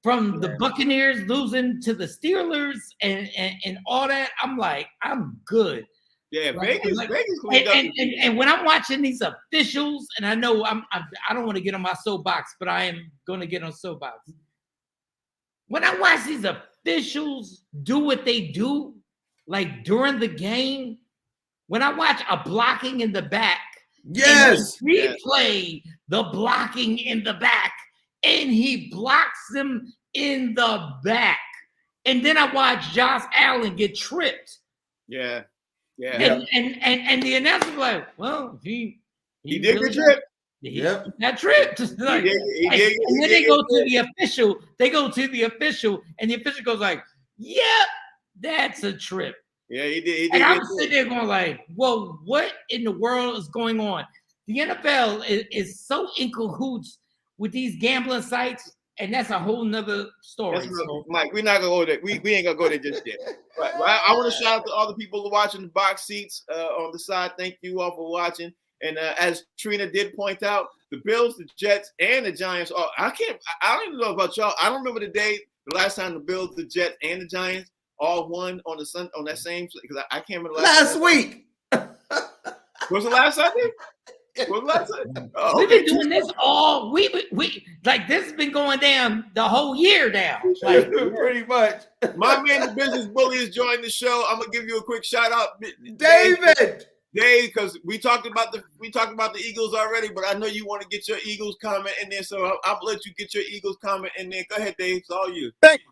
from the Buccaneers losing to the Steelers and all that, I'm like, I'm good. Yeah, right? Vegas, like, Vegas and when I'm watching these officials, and I know I don't want to get on my soapbox, but I am going to get on soapbox. When I watch these officials do what they do, like during the game, when I watch a blocking in the back, yes, replay the blocking in the back, and he blocks them in the back, and then I watch Josh Allen get tripped. Yeah. And the announcer was like, well, he did get tripped. Yep. That trip. Like, and then they go to the official. They go to the official, and the official goes like, "Yep, that's a trip." Yeah, he did. And I'm sitting there going like, "Well, what in the world is going on?" The NFL is so in cahoots with these gambling sites, and that's a whole nother story. Mike, we're not gonna go there. We ain't gonna go there just yet. But I want to shout out to all the people watching the box seats on the side. Thank you all for watching. And as Trina did point out, the Bills, the Jets, and the Giants. I don't even know about y'all. I don't remember the last time the Bills, the Jets, and the Giants all won on that same. Because I can't remember last week. Was the last Sunday? What was that? Oh, we've been doing this all we like this has been going down the whole year now. Like, pretty much. My man, the business bully, is joining the show. I'm gonna give you a quick shout out, David, because we talked about the Eagles already, but I know you want to get your Eagles comment in there, so I'll let you get your Eagles comment in there. Go ahead, Dave. It's all you. Thank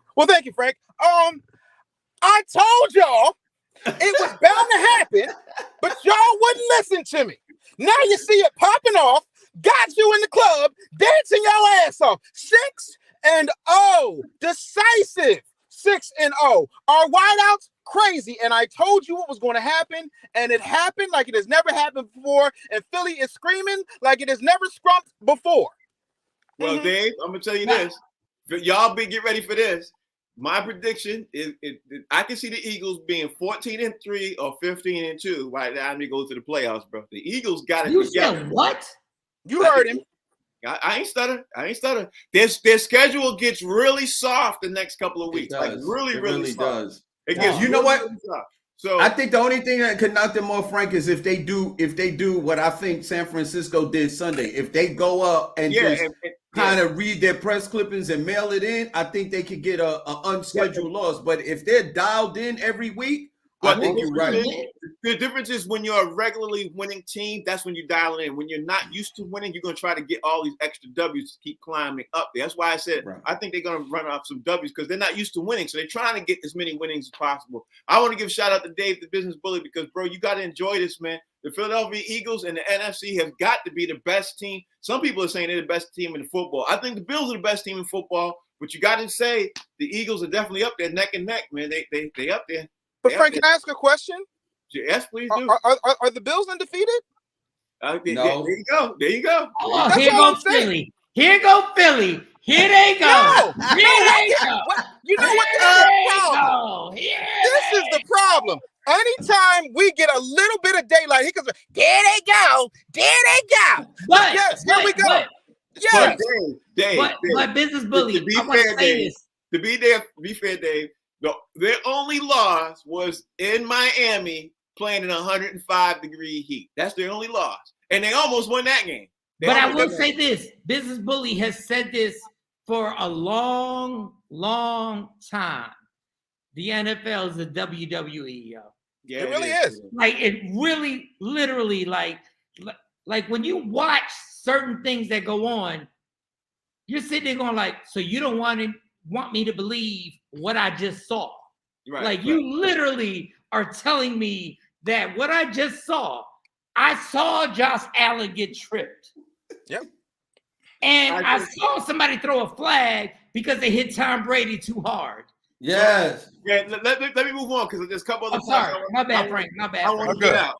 you, Frank. I told y'all it was bound to happen, but y'all wouldn't listen to me. Now you see it popping off, got you in the club, dancing your ass off. 6-0, decisive 6-0. Our wideouts, crazy. And I told you what was going to happen, and it happened like it has never happened before. And Philly is screaming like it has never scrumped before. Well, Dave, I'm gonna tell you this. Y'all get ready for this. My prediction is I can see the Eagles being 14-3 or 15-2 right now when they go to the playoffs, bro. The Eagles got it. You said what? You heard him. I ain't stutter. Their schedule gets really soft the next couple of weeks. Like really soft. Does. It gets you know what? Really soft. So I think the only thing that could knock them off, Frank, is if they do what I think San Francisco did Sunday. If they go up and kind of read their press clippings and mail it in, I think they could get a unscheduled loss. But if they're dialed in every week, I think you're right. The difference is when you're a regularly winning team, that's when you dial it in. When you're not used to winning, you're going to try to get all these extra W's to keep climbing up there. That's why I said I think they're going to run off some W's because they're not used to winning. So they're trying to get as many winnings as possible. I want to give a shout out to Dave, the business bully, because, bro, you got to enjoy this, man. The Philadelphia Eagles and the NFC have got to be the best team. Some people are saying they're the best team in football. I think the Bills are the best team in football, but you got to say the Eagles are definitely up there neck and neck, man. They up there. But Frank, can I ask a question? Yes, please do. Are the Bills undefeated? No. There you go. Oh, here goes Philly. Here go Philly. Here they go. No, here they go. You know what? This is the problem. Anytime we get a little bit of daylight, he goes, there they go. There they go. But, yes, here we go. Yes. Dave, but business bully, to be I want fair, to say Dave, this. To be fair, Dave, their only loss was in Miami playing in 105-degree heat. That's their only loss. And they almost won that game. But I will say this. Business bully has said this for a long, long time. The NFL is the WWE, yo. Yeah, it really is. Like it really, literally, like when you watch certain things that go on, you're sitting there going like, so you don't want me to believe what I just saw. Right, like you literally are telling me that what I just saw, I saw Josh Allen get tripped. Yep. And I saw somebody throw a flag because they hit Tom Brady too hard. Yes. Yeah, let me move on because there's a couple other I'm sorry. My bad, Frank. My bad. I want to get out.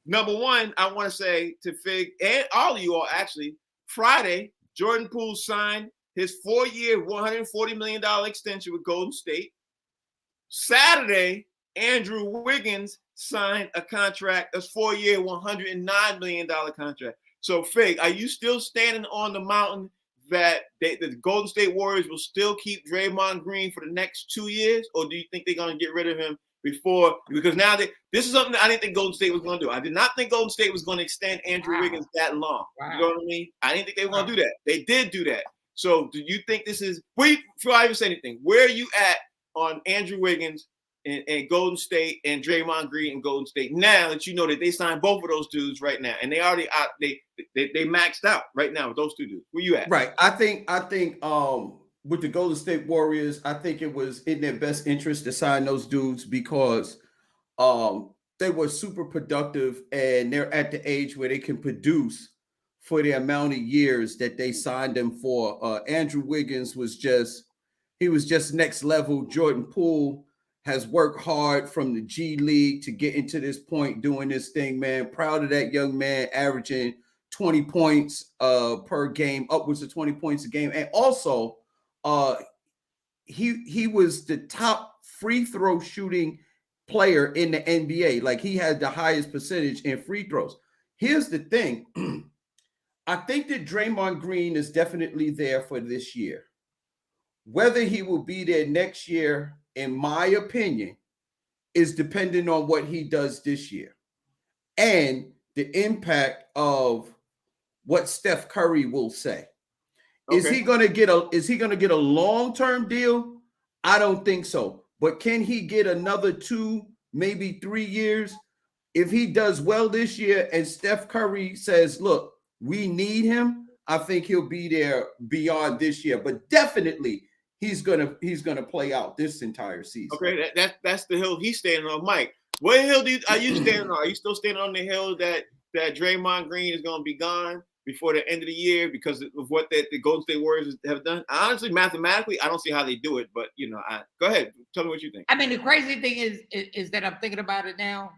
Number one, I want to say to Fig and all of you all, actually, Friday, Jordan Poole signed his 4-year, $140 million extension with Golden State. Saturday, Andrew Wiggins signed a contract, a 4-year, $109 million contract. So, Fig, are you still standing on the mountain that the Golden State Warriors will still keep Draymond Green for the next 2 years? Or do you think they're going to get rid of him before? Because now this is something that I didn't think Golden State was going to do. I did not think Golden State was going to extend Andrew Wiggins that long. Wow. You know what I mean? I didn't think they were going to do that. They did do that. So do you think this is – before I even say anything, where are you at on Andrew Wiggins and Golden State and Draymond Green and Golden State now that you know that they signed both of those dudes right now and they already out they maxed out right now with those two dudes? Where you at? Right. I think with the Golden State Warriors, I think it was in their best interest to sign those dudes because they were super productive and they're at the age where they can produce for the amount of years that they signed him for. Andrew Wiggins was just next level. Jordan Poole has worked hard from the G League to get into this point, doing this thing, man. Proud of that young man, averaging 20 points per game, upwards of 20 points a game. And also, he was the top free throw shooting player in the NBA. Like, he had the highest percentage in free throws. Here's the thing. I think that Draymond Green is definitely there for this year. Whether he will be there next year, in my opinion, is dependent on what he does this year and the impact of what Steph Curry will say. Okay. Is he going to get a long-term deal? I don't think so. But can he get another 2, maybe 3 years? If he does well this year and Steph Curry says, look, we need him, I think he'll be there beyond this year. But definitely he's gonna play out this entire season. Okay, that's the hill he's standing on, Mike. What hill are you standing on? Are you still standing on the hill that Draymond Green is going to be gone before the end of the year because of what the Golden State Warriors have done? Honestly, mathematically, I don't see how they do it. But go ahead, tell me what you think. I mean, the crazy thing is that I'm thinking about it now.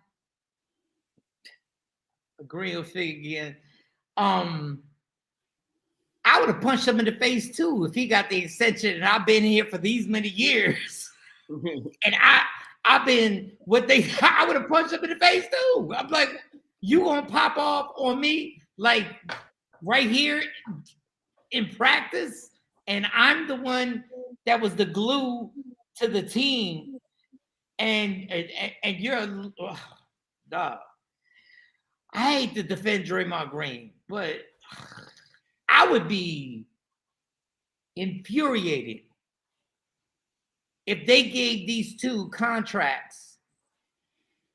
Agreeing with Fig again. I would have punched him in the face too if he got the extension and I've been here for these many years. And I've been I would have punched him in the face too. I'm like, you gonna pop off on me like right here in practice? And I'm the one that was the glue to the team. And you're dog. I hate to defend Draymond Green, but I would be infuriated if they gave these two contracts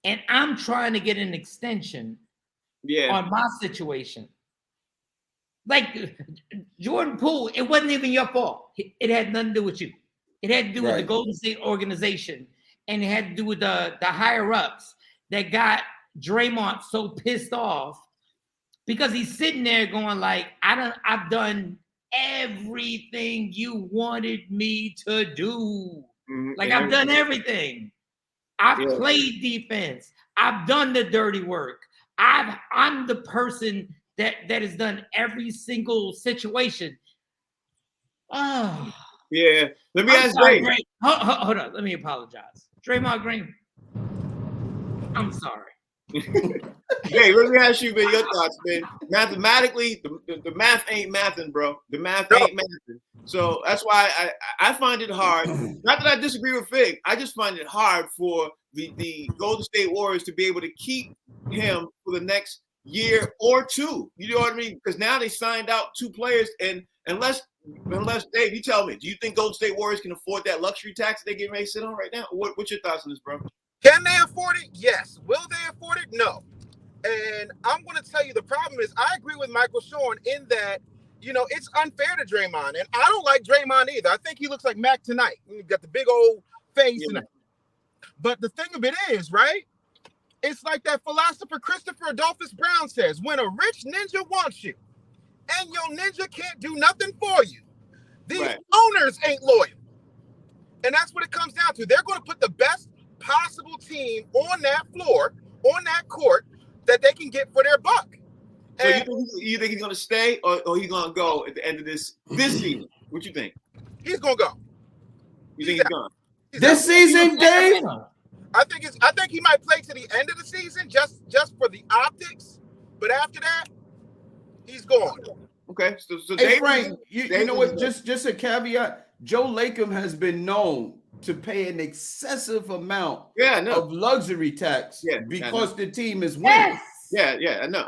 and I'm trying to get an extension on my situation. Like Jordan Poole, it wasn't even your fault. It had nothing to do with you. It had to do with the Golden State organization, and it had to do with the higher ups that got Draymond so pissed off because he's sitting there going like, I've done everything you wanted me to do. Like I've done everything. I've played defense. I've done the dirty work. I'm the person that has done every single situation. Oh. Yeah. Let me ask Dave. Hold on. Let me apologize. Draymond Green, I'm sorry. Hey, let me ask you, man, your thoughts, man. Mathematically, the math ain't mathing, bro. The math ain't mathing. So that's why I find it hard. Not that I disagree with Fig. I just find it hard for the Golden State Warriors to be able to keep him for the next year or two. You know what I mean? Because now they signed out 2 players, and unless Dave, you tell me, do you think Golden State Warriors can afford that luxury tax they get ready to sit on right now? What's your thoughts on this, bro? Can they afford it? Yes. Will they afford it? No. And I'm going to tell you the problem is I agree with Michael Shorn in that, it's unfair to Draymond. And I don't like Draymond either. I think he looks like Mac tonight. He's got the big old face. Yeah. But the thing of it is, right? It's like that philosopher Christopher Adolphus Brown says, when a rich ninja wants you and your ninja can't do nothing for you, these owners ain't loyal. And that's what it comes down to. They're going to put the best possible team on that floor, on that court, that they can get for their buck. So you think he's going to stay or he's going to go at the end of this season? What you think? He's going to go. You think he's gone? This season, Dave? I think he might play to the end of the season just for the optics. But after that, he's gone. Okay. So hey, Dave, Frank, you know what? Just a caveat. Joe Lacob has been known to pay an excessive amount of luxury tax because the team is winning. Yeah, I know.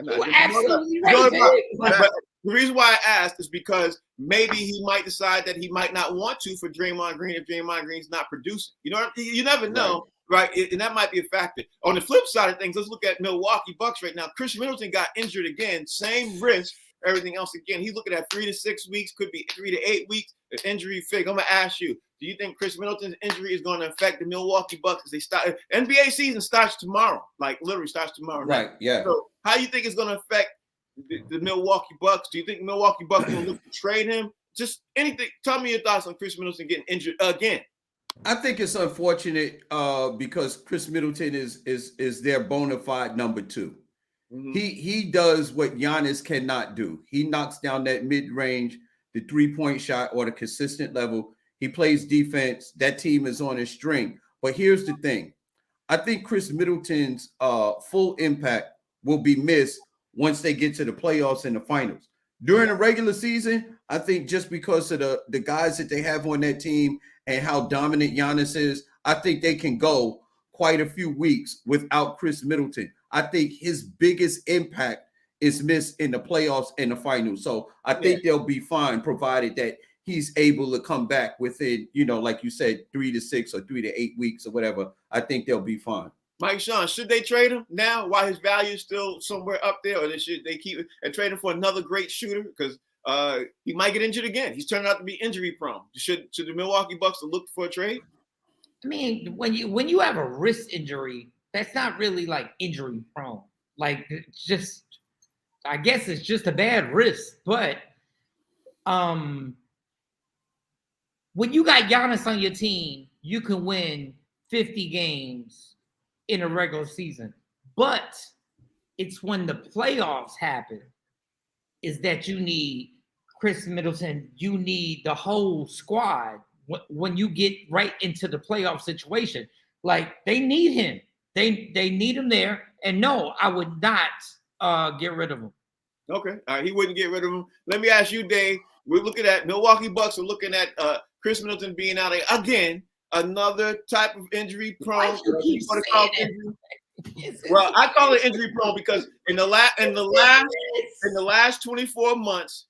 You're absolutely right. But the reason why I asked is because maybe he might decide that he might not want to for Draymond Green if Draymond Green's not producing. You never know, right? And that might be a factor. On the flip side of things, let's look at Milwaukee Bucks right now. Chris Middleton got injured again, same risk, everything else again. He's looking at 3 to 6 weeks, could be 3 to 8 weeks. The injury Fig. I'm gonna ask you: do you think Chris Middleton's injury is going to affect the Milwaukee Bucks as they start? NBA season starts tomorrow, like literally starts tomorrow. Right. Yeah. So how do you think it's going to affect the Milwaukee Bucks? Do you think the Milwaukee Bucks will look to trade him? Just anything. Tell me your thoughts on Chris Middleton getting injured again. I think it's unfortunate because Chris Middleton is their bona fide number 2. Mm-hmm. He does what Giannis cannot do. He knocks down that mid-range, the 3-point shot, or the consistent level. He plays defense. That team is on a string. But here's the thing. I think Chris Middleton's full impact will be missed once they get to the playoffs and the finals. During the regular season, I think just because of the guys that they have on that team and how dominant Giannis is, I think they can go quite a few weeks without Chris Middleton. I think his biggest impact is missed in the playoffs and the finals. So I think they'll be fine, provided that he's able to come back within, like you said, 3 to 6 or 3 to 8 weeks or whatever. I think they'll be fine. Mike Sean, should they trade him now while his value is still somewhere up there, or should they keep it and trade him for another great shooter? Because he might get injured again. He's turning out to be injury prone. Should the Milwaukee Bucks look for a trade? I mean, when you have a wrist injury, that's not really like injury prone. Like, it's just, I guess it's just a bad wrist. But when you got Giannis on your team, you can win 50 games in a regular season. But it's when the playoffs happen is that you need Chris Middleton, you need the whole squad when you get right into the playoff situation. Like, they need him. They need him there. And no, I would not get rid of him. Okay. All right. He wouldn't get rid of him. Let me ask you, Dave. We're looking at Milwaukee Bucks. We're looking at Chris Middleton being out again. Another type of injury prone. Well, I call it injury prone because in the last 24 months,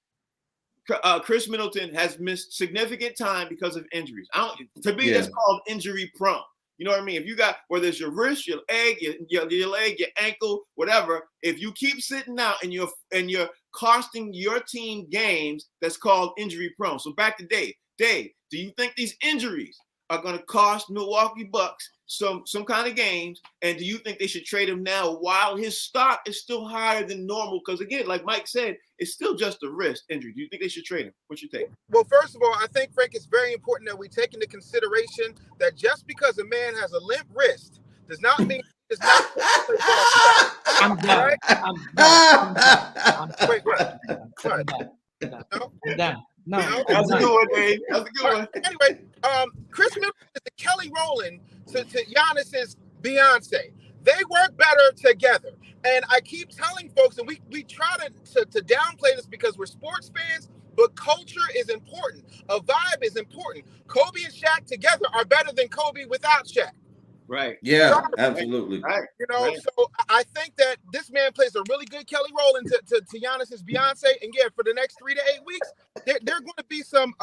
Chris Middleton has missed significant time because of injuries. That's called injury prone. You know what I mean? If you got, whether it's your wrist, your leg, your leg, your ankle, whatever, if you keep sitting out and you're costing your team games, that's called injury prone. So back to Dave. Dave, do you think these injuries are going to cost Milwaukee Bucks some kind of games? And do you think they should trade him now while his stock is still higher than normal? Because again, like Mike said, it's still just a wrist injury. Do you think they should trade him? What's your take? Well, first of all, I think, Frank, it's very important that we take into consideration that just because a man has a limp wrist does not mean it's not. I'm done. Right? I'm done. Wait. I'm done. No, that's a good one, Dave. That's a good one. Anyway, Chris Middleton is the Kelly Rowland to Giannis's Beyonce. They work better together. And I keep telling folks, and we try to downplay this because we're sports fans, but culture is important. A vibe is important. Kobe and Shaq together are better than Kobe without Shaq. Right. Yeah, absolutely. Right. So I think that this man plays a really good Kelly Rowland to Giannis's Beyonce. And yeah, for the next 3 to 8 weeks, there are going to be some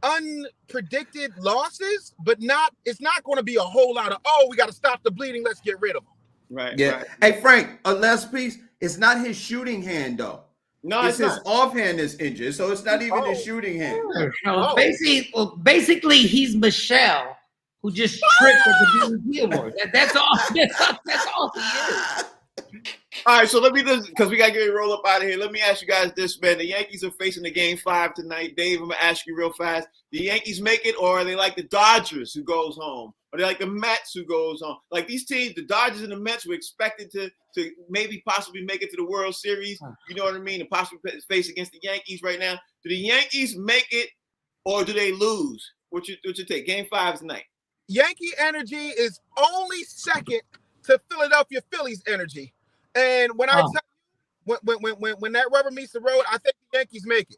unpredicted losses, but it's not going to be a whole lot of, we got to stop the bleeding, let's get rid of him. Right. Yeah. Right. Hey, Frank, a last piece. It's not his shooting hand, though. No, it's his offhand that's injured, so it's not even his shooting hand. Basically, he's Michelle, who just tripped at the BET Award. That's all. That's all he is. All right, so let me just, because we got to get ready to roll up out of here. Let me ask you guys this, man. The Yankees are facing the Game 5 tonight. Dave, I'm going to ask you real fast. The Yankees make it, or are they like the Dodgers who goes home? Or they like the Mets who goes home? Like these teams, the Dodgers and the Mets were expected to maybe possibly make it to the World Series. You know what I mean? And possibly face against the Yankees right now. Do the Yankees make it, or do they lose? What you take? Game 5 tonight. Yankee energy is only second to Philadelphia Phillies energy. And when I tell you, when that rubber meets the road, I think the Yankees make it.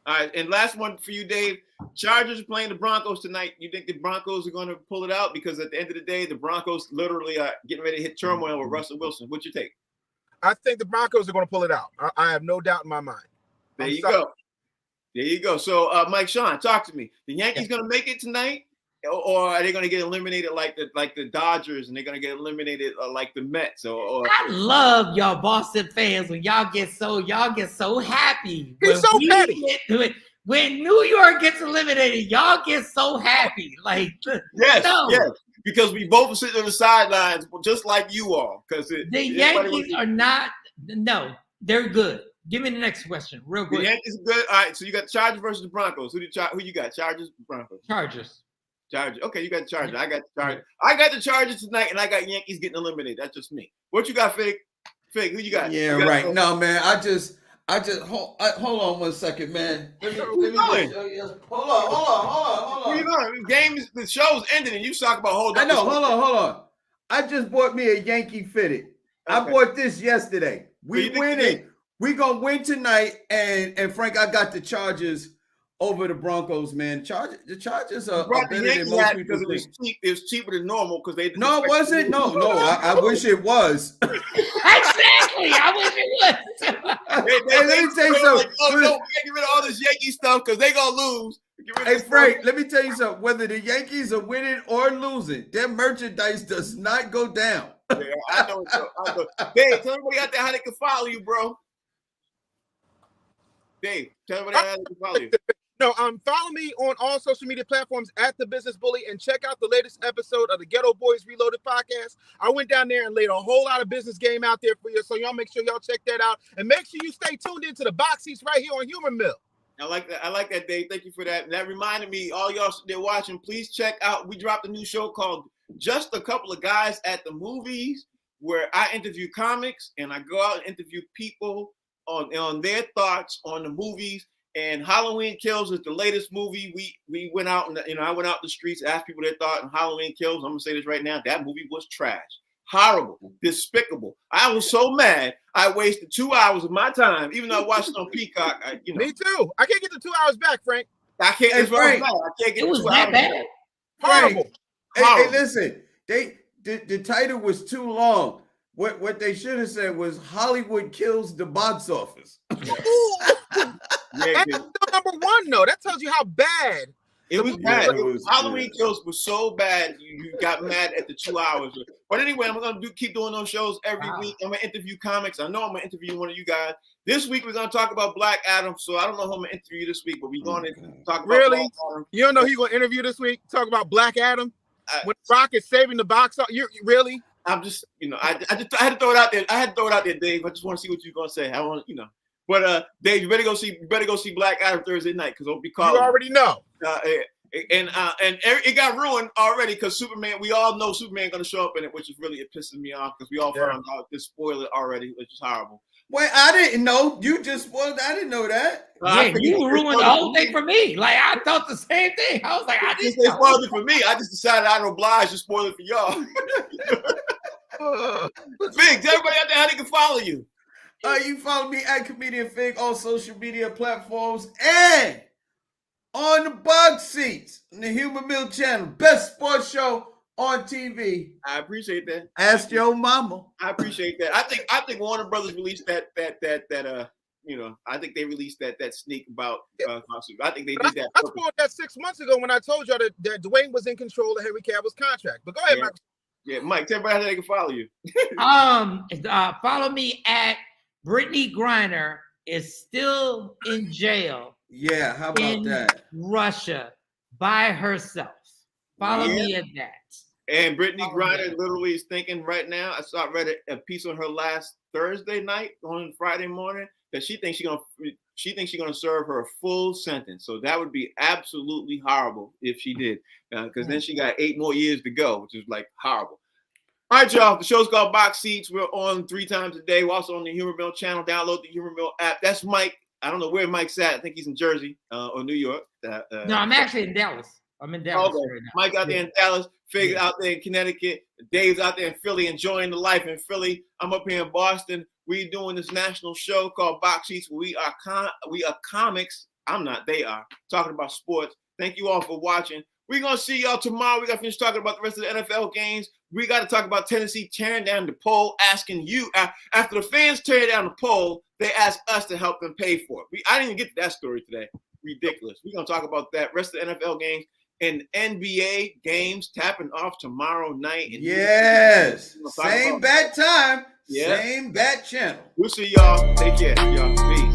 All right, and last one for you, Dave. Chargers are playing the Broncos tonight. You think the Broncos are going to pull it out? Because at the end of the day, the Broncos literally are getting ready to hit turmoil with Russell Wilson. What's your take? I think the Broncos are going to pull it out. I have no doubt in my mind. There you go. There you go. So, Mike Sean, talk to me. The Yankees going to make it tonight? Or are they going to get eliminated like the Dodgers, and they're going to get eliminated like the Mets? Or I love y'all Boston fans when y'all get so happy. He's so petty. When New York gets eliminated, y'all get so happy. Like yes, because we both sit on the sidelines, just like you all. Because the Yankees are not. No, They're good. Give me the next question, real The quick. Yankees are good. All right, so you got the Chargers versus the Broncos. Who you got? Chargers, Broncos. Chargers. Chargers. Okay, you got the Chargers. I got the Chargers. I got the Chargers tonight, and I got Yankees getting eliminated. That's just me. What you got, Fig? Fig, who you got? Yeah, You got right. No, man. I just hold on 1 second, man. Let me going? just show you. Hold on. Where you going? The show's ending, and you talk about hold I up. know. Hold on. I just bought me a Yankee fitted. I Okay. bought this yesterday. Who you We think winning. We gonna win tonight. And Frank, I got the Chargers over the Broncos, man. The Chargers are Brought the better than Yankees most hat people because it was think. cheap. It was cheaper than normal because they. No, it wasn't. No. I wish it was. Exactly. I wish it was. Hey, let me tell you something. Oh, no, we can't get rid of all this Yankee stuff because they gonna lose. Get rid of Hey, this Frank, let me tell you something. Whether the Yankees are winning or losing, their merchandise does not go down. stuff. Yeah, I know. Dave, tell everybody out there how they can follow you, bro. Dave, tell everybody how they can follow you. No, follow me on all social media platforms at The Business Bully and check out the latest episode of the Ghetto Boys Reloaded podcast. I went down there and laid a whole lot of business game out there for you, so y'all make sure y'all check that out. And make sure you stay tuned into the box seats right here on Humor Mill. I like that, Dave. Thank you for that. And that reminded me, all y'all there watching, please check out. We dropped a new show called Just a Couple of Guys at the Movies, where I interview comics and I go out and interview people on their thoughts on the movies. And Halloween Kills is the latest movie. We went out and I went out in the streets, asked people their thought on Halloween Kills. I'm gonna say this right now: that movie was trash, horrible, despicable. I was so mad. I wasted 2 hours of my time, even though I watched it on Peacock. Me too. I can't get the 2 hours back, Frank. I can't. Hey, Frank, I can't get It was 2 that hours bad. back. Horrible. Hey, listen. The title was too long. What they should have said was Hollywood Kills the Box Office. Yeah, That's still number one, though. That tells you how bad. it was bad. it was- Halloween Kills was so bad, you got mad at the 2 hours. But anyway, I'm gonna keep doing those shows every week. I'm gonna interview comics. I know I'm gonna interview one of you guys. This week we're gonna talk about Black Adam. So I don't know who I'm gonna interview this week, but we're gonna talk about Really? Black Adam. You don't know who you're going to interview this week? Talk about Black Adam? When Rock is saving the box office? You really? I'm just, I had to throw it out there. Dave. I just want to see what you're gonna say. I want, But Dave, you better go see Black Adam Thursday night because it'll be called. You already know. And it got ruined already because Superman. We all know Superman gonna show up in it, which is really pissing me off because we all found out this spoiler already, which is horrible. Wait, I didn't know. You just spoiled. I didn't know that. Yeah, you ruined the whole thing for me. Like I thought the same thing. I was like, I Since just they spoiled it for me, I just decided I'm obliged to spoil it for y'all. Big, tell everybody out there how they can follow you. You follow me at Comedian Fig on social media platforms and on the box seats on the Humor Mill channel, best sports show on TV. I appreciate that. Ask your mama. I appreciate that. I think Warner Brothers released that I think they released that sneak about I think they did that. I spoiled that 6 months ago when I told y'all that Dwayne was in control of Henry Cavill's contract. But go ahead, Yeah. Mike. Yeah, Mike, tell everybody how they can follow you. follow me at Brittany Griner is still in jail Yeah, how about in that? Russia by herself. Follow me at that. And Brittany Oh, Griner man. literally is thinking right now. I read a piece on her last Thursday night on Friday morning that she thinks she's gonna serve her full sentence. So that would be absolutely horrible if she did, because then she got 8 more years to go, which is like horrible. All right, y'all. The show's called Box Seats. We're on 3 times a day. We're also on the Humor Mill channel. Download the Humor Mill app. That's Mike. I don't know where Mike's at. I think he's in Jersey or New York. No, I'm actually in Dallas. I'm in Dallas Okay. right now. Mike out there in Dallas, Fig out there in Connecticut, Dave's out there in Philly, enjoying the life in Philly. I'm up here in Boston. We're doing this national show called Box Seats. We are comics. I'm not. They are talking about sports. Thank you all for watching. We're gonna see y'all tomorrow. We gotta finish talking about the rest of the NFL games. We got to talk about Tennessee tearing down the poll, asking you after the fans tear down the poll, they ask us to help them pay for it. I didn't even get to that story today. Ridiculous. We're gonna talk about that. Rest of the NFL games. And NBA games tapping off tomorrow night. And Yes. Same bat time. Yeah. Same bat channel. We'll see y'all. Take care. Y'all. Peace.